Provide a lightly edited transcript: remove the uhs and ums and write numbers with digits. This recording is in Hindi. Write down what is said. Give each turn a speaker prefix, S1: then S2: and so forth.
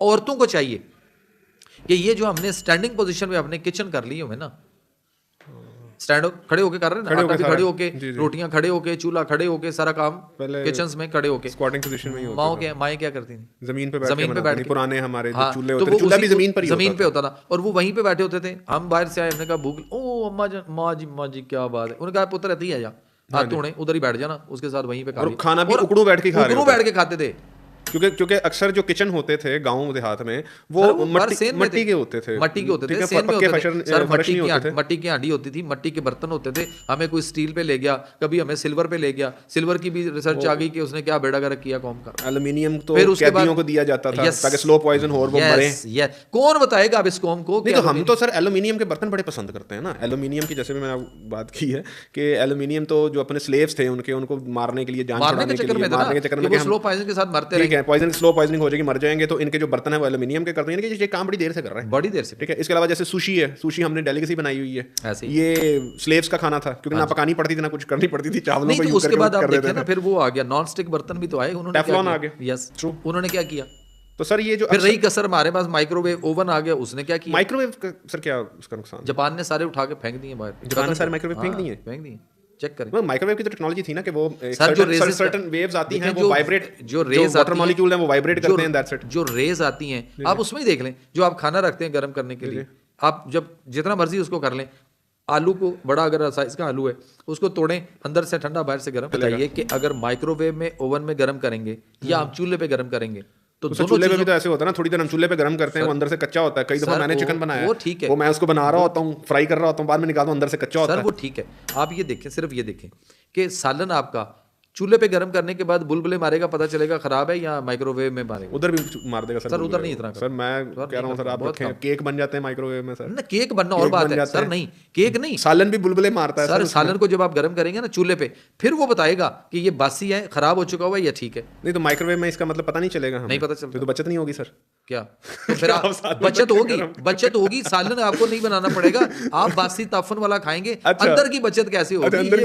S1: औरतों को चाहिए कि ये जो हमने स्टैंडिंग पोजीशन में अपने किचन कर ली हुए ना, स्टैंड खड़े होके कर रहे हैं ना, आटा भी खड़े होके, रोटियां खड़े होके, चूल्हा खड़े होके, सारा काम किचन में खड़े होके,
S2: स्क्वाटिंग पोजीशन में ही होता
S1: माँ माएँ क्या करती थी,
S2: जमीन पे
S1: बैठ के।
S2: पुराने हमारे
S1: हाँ,
S2: चूल्हे
S1: तो
S2: होते
S1: वो
S2: थे, चूल्हा भी
S1: जमीन पे होता था और वो वहीं पे बैठे होते थे। हम बाहर से आए, हमने कहा भूख, ओ माँ जी क्या बात है। उन्होंने कहा पुत्र रहती है, हाथ धोने उधर ही बैठ जाना, उसके साथ वहीं पे खा,
S2: और खाना भी उकड़ू बैठ के खा रहे
S1: बैठ के खाते थे।
S2: क्योंकि अक्सर जो किचन होते थे गांव देहात में वो मट्टी के होते थे,
S1: मट्टी के होते थे, सेन में होते थे सर, मट्टी की हांडी होती थी, मट्टी के बर्तन होते थे। हमें कोई स्टील पे ले गया, कभी हमें सिल्वर पे ले गया। सिल्वर की भी रिसर्च आ गई कि उसने क्या बेड़ा गर्क किया कौम का।
S2: एल्युमिनियम तो कैदियों को दिया जाता था ताकि स्लो पॉइजन हो और वो मरे।
S1: कौन बताएगा अब इस कौम को?
S2: नहीं तो हम तो सर एल्युमिनियम के बर्तन बड़े पसंद करते हैं ना। एल्युमिनियम की जैसे मैंने बात की है कि एल्युमिनियम तो जो अपने स्लेव्स थे उनको मारने के लिए, जान छुड़ाने के लिए, मारने के चक्कर में
S1: स्लो पॉइजन के साथ मरते रहे,
S2: स्लो पॉइजनिंग हो जाएगी, मर जाएंगे। तो इनके जो बर्तन है वो एल्युमिनियम के करते हैं, ये काम बड़ी देर से कर रहे हैं,
S1: बड़ी देर से।
S2: ठीक है। इसके अलावा जैसे सुशी है, सुशी हमने डेलीकेसी बनाई हुई है, ये स्लेव्स का खाना था क्योंकि ना पकानी पड़ती थी ना कुछ करनी पड़ती थी, चावलों पे यूज
S1: उसके बाद आप देखें ना, फिर वो आ गया नॉन स्टिक बर्तन भी तो आए, उन्होंने
S2: टेफ्लॉन आ गया।
S1: यस, उन्होंने क्या किया?
S2: तो सर ये जो
S1: फिर रही कसर, हमारे पास माइक्रोवेव ओवन आ गया, उसने क्या किया?
S2: माइक्रोवेव सर क्या उसका नुकसान?
S1: जापान ने सारे उठा के फेंक दिए बाहर,
S2: जापान ने सारे माइक्रोवेव फेंक दिए।
S1: चेक करें,
S2: माइक्रोवेव की तो टेक्नोलॉजी थी ना कि वो
S1: सर्टेन
S2: वेव्स आती हैं, वो वाइब्रेट,
S1: जो रेज
S2: वाटर मॉलिक्यूल है वो वाइब्रेट करते हैं, दैट्स इट।
S1: जो रेज आती हैं, आप उसमें ही देख लें, जो आप खाना रखते हैं गर्म करने के लिए, आप जब जितना मर्जी उसको कर लें, आलू को बड़ा अगर साइज का आलू है उसको तोड़ें, अंदर से ठंडा बाहर से गर्म। बताइए कि अगर माइक्रोवेव में ओवन में गर्म करेंगे या आप चूल्हे पे गर्म करेंगे तो
S2: चूल्हे पे भी तो ऐसे होता है ना, थोड़ी देर हम चूल्हे पे गर्म करते हैं, वो अंदर से कच्चा होता है। कई दफा मैंने चिकन बनाया,
S1: वो ठीक है,
S2: वो मैं उसको बना रहा होता हूँ, फ्राई कर रहा होता हूँ, बाद में निकालता हूँ, अंदर से कच्चा होता है।
S1: सर वो ठीक है। आप ये देखें, सिर्फ ये देखें कि सालन आपका चूल्हे पे गर्म करने के बाद बुलबुले मारेगा, पता चलेगा खराब है, या माइक्रोवेव में मारेगा?
S2: उधर भी मार देगा सर,
S1: उधर नहीं इतना।
S2: सर मैं कह रहा हूँ सर, आप रखें, केक बन जाते हैं माइक्रोवेव में सर।
S1: ना केक बनना और बात है सर, नहीं केक नहीं,
S2: सालन भी बुलबुले मारता है
S1: सर। सालन को जब आप गर्म करेंगे ना चूल्हे पे, फिर वो बताएगा कि ये बासी है, खराब हो चुका हुआ है या ठीक है।
S2: नहीं तो माइक्रोवेव में इसका मतलब पता नहीं चलेगा,
S1: नहीं पता चलता,
S2: तो बचत नहीं होगी सर।
S1: क्या तो फिर बचत होगी, सालन आपको नहीं बनाना पड़ेगा, आप बासी ताफन वाला खाएंगे, अंदर की बचत कैसे होगी?